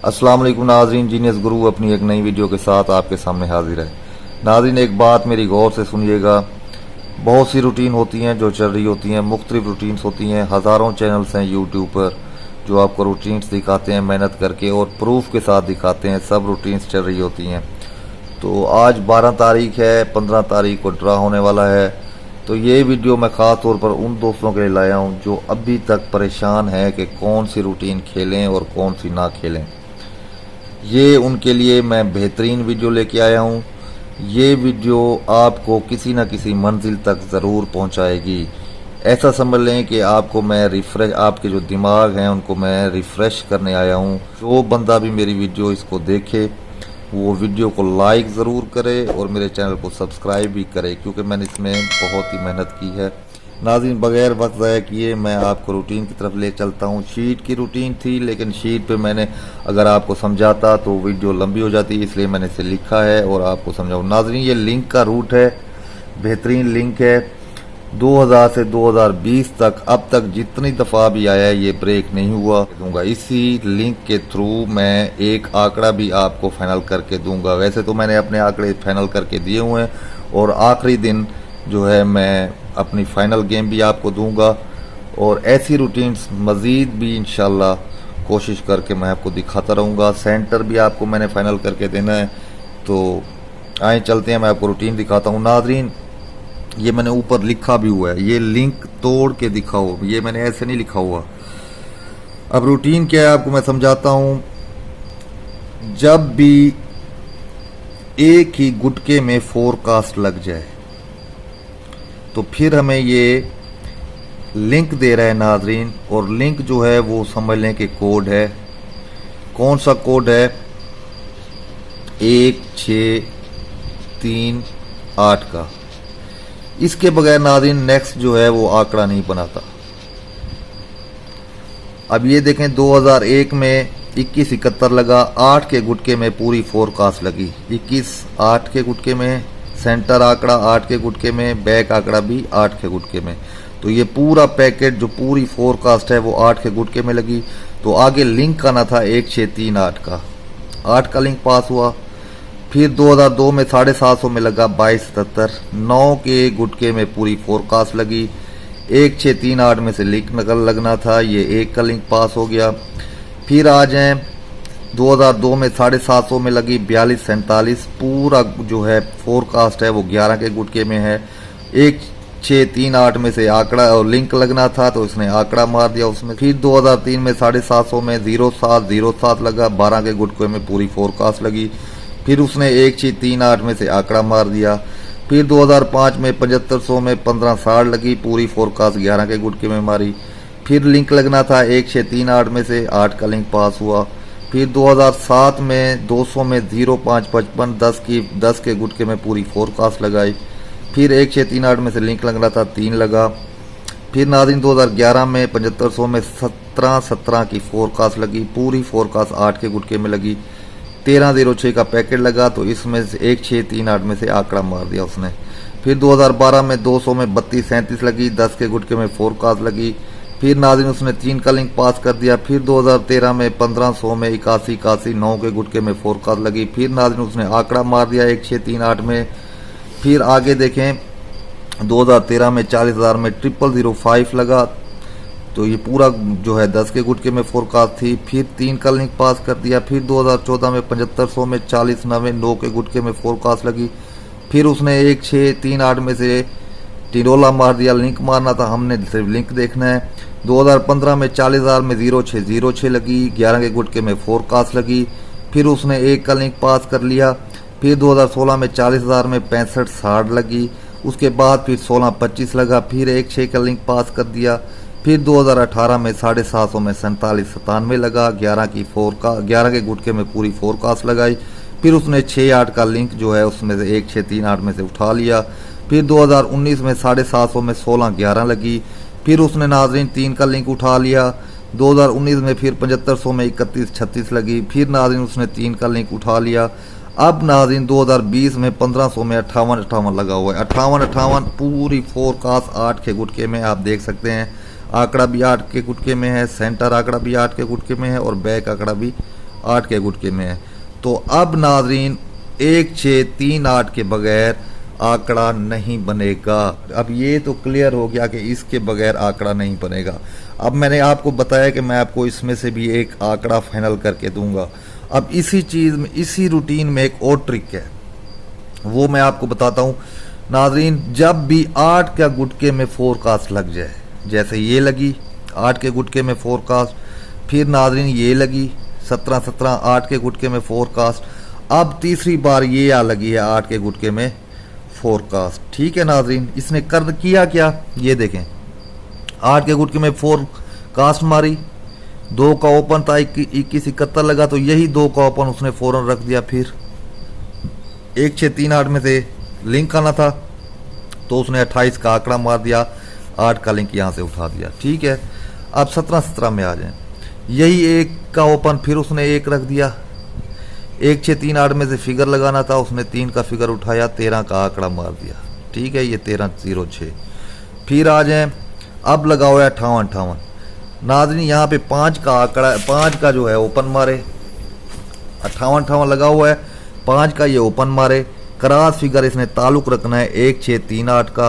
अस्सलाम वालेकुम नाज़रीन, जीनियस गुरु अपनी एक नई वीडियो के साथ आपके सामने हाजिर है। नाज़रीन, एक बात मेरी गौर से सुनिएगा। बहुत सी रूटीन होती हैं जो चल रही होती हैं, मुख्तलिफ रूटीन्स होती हैं। हज़ारों चैनल्स हैं यूट्यूब पर जो आपको रूटीन्स दिखाते हैं मेहनत करके और प्रूफ के साथ दिखाते हैं। सब रूटीन्स चल रही होती हैं। तो आज 12 तारीख है, 15 तारीख को ड्रा होने वाला है। तो ये वीडियो मैं ख़ास तौर पर उन दोस्तों के लिए लाया हूँ जो अभी तक परेशान है कि कौन सी रूटीन खेलें और कौन सी ना खेलें। ये उनके लिए मैं बेहतरीन वीडियो लेके आया हूँ। ये वीडियो आपको किसी न किसी मंजिल तक ज़रूर पहुँचाएगी। ऐसा समझ लें कि आपको मैं रिफ़्रेश, आपके जो दिमाग हैं उनको मैं रिफ़्रेश करने आया हूँ। जो बंदा भी मेरी वीडियो इसको देखे वो वीडियो को लाइक ज़रूर करे और मेरे चैनल को सब्सक्राइब भी करे, क्योंकि मैंने इसमें बहुत ही मेहनत की है। नाज़रीन, बगैर वक्त ज़ाया किए मैं आपको रूटीन की तरफ ले चलता हूँ। शीट की रूटीन थी, लेकिन शीट पे मैंने अगर आपको समझाता तो वीडियो लंबी हो जाती, इसलिए मैंने इसे लिखा है और आपको समझाऊँ। नाज़रीन, ये लिंक का रूट है, बेहतरीन लिंक है। 2000 से 2020 तक अब तक जितनी दफ़ा भी आया है ये ब्रेक नहीं हुआ दूंगा। इसी लिंक के थ्रू मैं एक आंकड़ा भी आपको फाइनल करके दूंगा। वैसे तो मैंने अपने आंकड़े फाइनल करके दिए हुए हैं और आखिरी दिन जो है मैं अपनी फाइनल गेम भी आपको दूंगा और ऐसी रूटीन्स मज़ीद भी इंशाल्लाह कोशिश करके मैं आपको दिखाता रहूँगा। सेंटर भी आपको मैंने फाइनल करके देना है। तो आए चलते हैं, मैं आपको रूटीन दिखाता हूँ। नाज़रीन, ये मैंने ऊपर लिखा भी हुआ है, ये लिंक तोड़ के दिखाओ, ये मैंने ऐसे नहीं लिखा हुआ। अब रूटीन क्या है आपको मैं समझाता हूँ। जब भी एक ही गुटके में फोरकास्ट लग जाए तो फिर हमें ये लिंक दे रहा है नाजरीन, और लिंक जो है वो समझ लें कि कोड है। कौन सा कोड है? 1638 का। इसके बगैर नाज़रीन नेक्स्ट जो है वो आंकड़ा नहीं बनाता। अब ये देखें, 2001 में 2171 लगा, 8 के गुटके में पूरी फोरकास्ट लगी। 21 8 के गुटके में, सेंटर आंकड़ा 8 के गुटके में, बैक आंकड़ा भी 8 के गुटके में। तो ये पूरा पैकेट जो पूरी फोरकास्ट है वो 8 के गुटके में लगी। तो आगे लिंक आना था 1638 का, 8 का लिंक पास हुआ। फिर 2002 में 750 में लगा 2277, 9 के गुटके में पूरी फोरकास्ट लगी। 1638 में से लिंक नकल लगना था, ये 1 का लिंक पास हो गया। फिर आ जाएं 2002 में 750 में लगी 4247, पूरा जो है फोरकास्ट है वो 11 के गुटके में है। 1638 में से आंकड़ा और लिंक लगना था तो इसने आंकड़ा मार दिया उसमें। फिर 2003 में 750 में 0707 लगा, 12 के गुटके में पूरी फोरकास्ट लगी। फिर उसने 1638 में से आंकड़ा मार दिया। फिर 2005 में 7500 में 1560 लगी, पूरी फोरकास्ट 11 के गुटके में मारी। फिर लिंक लगना था 1638 में से, 8 का लिंक पास हुआ। फिर 2007 में 200 में 0555, 10 के गुटके में पूरी फोरकास्ट लगाई। फिर 1638 में से लिंक लगना था, 3 लगा। फिर नाज़रीन 2011 में 7500 में 17 की फोरकास्ट लगी, पूरी फोरकास्ट 8 के गुटके में लगी। 1306 का पैकेट लगा तो इसमें से 1638 में से आंकड़ा मार दिया उसने। फिर 2012 में 200 में 3237 लगी, 10 के गुटके में फोरकास्ट लगी। फिर नाज़रीन उसने 3 का लिंक पास कर दिया। फिर 2013 में 1500 में 8181, 9 के गुटके में फोरकास्ट लगी। फिर नाज़रीन उसने आंकड़ा मार दिया 1638 में। फिर आगे देखें 2013 में 40,000 में 0005 लगा, तो ये पूरा जो है 10 के गुटके में फोरकास्ट थी। फिर 3 का लिंक पास कर दिया। फिर 2014 में 7500 में 4090, 9 के गुटके में फोरकास्ट लगी। फिर उसने 1638 में से टिरोला मार दिया, लिंक मारना था, हमने सिर्फ लिंक देखना है। 2015 में 40,000 में 0606 लगी, 11 के गुटके में फोरकास्ट लगी। फिर उसने 1 का लिंक पास कर लिया। फिर 2016 में 40,000 में 6560 लगी, उसके बाद फिर 1625 लगा। फिर 16 का लिंक पास कर दिया। फिर 2018 में 750 में 4797 लगा, 11 के गुटके में पूरी फोरकास्ट लगाई। फिर उसने 68 का लिंक जो है उसमें से 1638 में से उठा लिया। फिर 2019 में 750 में 1611 लगी। फिर उसने नाज़रीन 3 का लिंक उठा लिया। 2019 में फिर 7500 में 3136 लगी। फिर नाज़रीन उसने 3 का लिंक उठा लिया। अब नाज़रीन 2020 में 1500 में 5858 लगा हुआ है। 5858 पूरी फोरकास्ट 8 के गुटके में आप देख सकते हैं। आंकड़ा भी 8 के गुटके में है, सेंटर आंकड़ा भी 8 के गुटके में है और बैक आंकड़ा भी 8 के गुटके में है। तो अब नाजरीन 1 6 3 8 के बगैर आंकड़ा नहीं बनेगा। अब ये तो क्लियर हो गया कि इसके बगैर आंकड़ा नहीं बनेगा। अब मैंने आपको बताया कि मैं आपको इसमें से भी एक आंकड़ा फाइनल करके दूंगा। अब इसी चीज़ में, इसी रूटीन में एक और ट्रिक है, वो मैं आपको बताता हूँ नाजरीन। जब भी 8 का गुटके में फोरकास्ट लग जाए, जैसे ये लगी 8 के गुटके में फोरकास्ट, फिर नाजरीन ये लगी 17 17 8 के गुटके में फोरकास्ट, अब तीसरी बार ये आ लगी है 8 के गुटके में फोरकास्ट। ठीक है नाजरीन, इसने कर किया क्या, ये देखें 8 के गुटके में फोरकास्ट मारी, 2 का ओपन था 21 71 लगा, तो यही 2 का ओपन उसने फौरन रख दिया। फिर 1 6 3 8 में से लिंक आना था तो उसने 28 का आंकड़ा मार दिया, 8 का लिंक यहाँ से उठा दिया। ठीक है, अब 17 17 में आ जाए, यही 1 का ओपन फिर उसने 1 रख दिया, 1 6 3 8 में से फिगर लगाना था, उसने 3 का फिगर उठाया, 13 का आंकड़ा मार दिया। ठीक है, ये 13 0 6। फिर आ जाए, अब लगाओ 58 58 नाज़रीन, यहाँ पे 5 का आंकड़ा, 5 का जो है ओपन मारे, 58 58 लगा हुआ है, 5 का ये ओपन मारे, क्रॉस फिगर इसने ताल्लुक रखना है 1 6 3 8 का,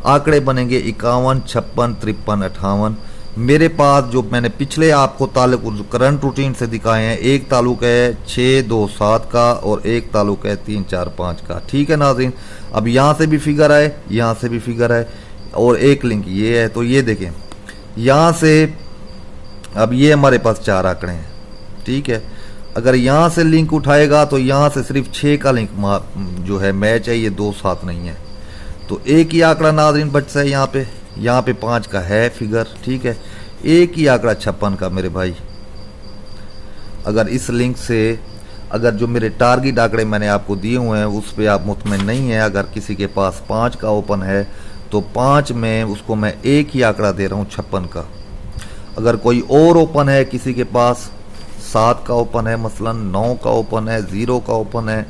आंकड़े बनेंगे 51 56 53 58। मेरे पास जो मैंने पिछले आपको ताल्लुक करंट रूटीन से दिखाए हैं, एक ताल्लुक है 6 2 7 का और एक ताल्लुक है 3 4 5 का। ठीक है नाज़रीन, अब यहाँ से भी फिगर आए, यहाँ से भी फिगर है और एक लिंक ये है। तो ये देखें यहाँ से, अब ये हमारे पास 4 आंकड़े हैं। ठीक है, अगर यहाँ से लिंक उठाएगा तो यहाँ से सिर्फ 6 का लिंक जो है मैच है, ये 2 7 नहीं है, तो एक ही आंकड़ा नाज़रीन बचता है यहाँ पे 5 का है फिगर। ठीक है, एक ही आंकड़ा 56 का मेरे भाई। अगर इस लिंक से, अगर जो मेरे टारगेट आंकड़े मैंने आपको दिए हुए हैं उस पर आप मुतमईन नहीं है, अगर किसी के पास 5 का ओपन है तो 5 में उसको मैं एक ही आंकड़ा दे रहा हूँ 56 का। अगर कोई और ओपन है, किसी के पास 7 का ओपन है, मसलन 9 का ओपन है, 0 का ओपन है,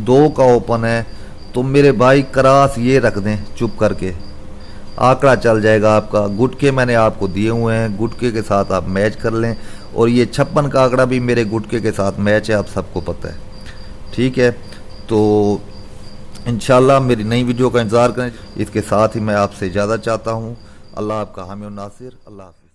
2 का ओपन है, तो मेरे भाई क्रॉस ये रख दें चुप करके, आंकड़ा चल जाएगा आपका। गुटके मैंने आपको दिए हुए हैं, गुटके के साथ आप मैच कर लें, और ये 56 का आंकड़ा भी मेरे गुटके के साथ मैच है, आप सबको पता है। ठीक है, तो इंशाल्लाह मेरी नई वीडियो का इंतज़ार करें। इसके साथ ही मैं आपसे इजाज़त चाहता हूँ। अल्लाह आपका हामी और नासिर। अल्लाह हाफ़िज़।